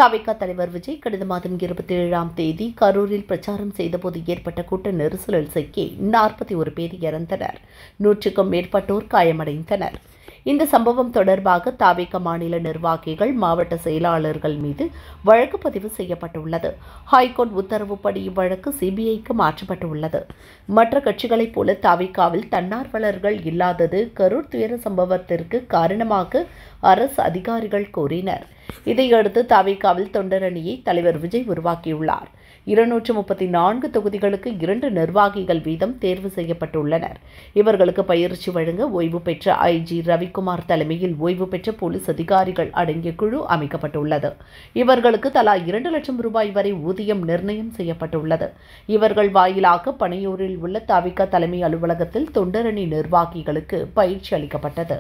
தவிக தலைவர் விஜய் கடந்த மாதம் 27ஆம் தேதி கரூரில் பிரச்சாரம் செய்தபோது ஏற்பட்ட கூட்ட நெரிசலில் சிக்கி 41 பேர் இறந்தனர். 100க்கும் மேற்பட்டோர் காயமடைந்தனர். இந்த சம்பவம் தொடர்பாக தவிக மாநில நிர்வாகிகள், மாவட்ட செயலாளர்கள் மீது வழக்கு பதிவு செய்யப்பட்டுள்ளது. ஹைகோர்ட் உத்தரவுப்படி இவ்வழக்கு சிபிஐக்கு மாற்றப்பட்டுள்ளது. மற்ற கட்சிகளைப் போல தவிகவில் தன்னார்வலர்கள் இல்லாதது கரூர் துயர சம்பவத்திற்கு காரணமாக அரசு அதிகாரிகள் கூறினர். இதையடுத்து தவிகவில் தொண்டரணியை தலைவர் விஜய் உருவாக்கியுள்ளார். 234 தொகுதிகளுக்கு 2 நிர்வாகிகள் வீதம் தேர்வு செய்யப்பட்டுள்ளனர். இவர்களுக்கு பயிற்சி வழங்க ஓய்வு பெற்ற ஐஜி ரவிக்குமார் தலைமையில் ஓய்வு பெற்ற போலீஸ் அதிகாரிகள் அடங்கிய குழு அமைக்கப்பட்டுள்ளது. இவர்களுக்கு தலா 2 லட்சம் ரூபாய் வரை ஊதியம் நிர்ணயம் செய்யப்பட்டுள்ளது. இவர்கள் வாயிலாக பனையூரில் உள்ள தவிக தலைமை அலுவலகத்தில் தொண்டரணி நிர்வாகிகளுக்கு பயிற்சி அளிக்கப்பட்டது.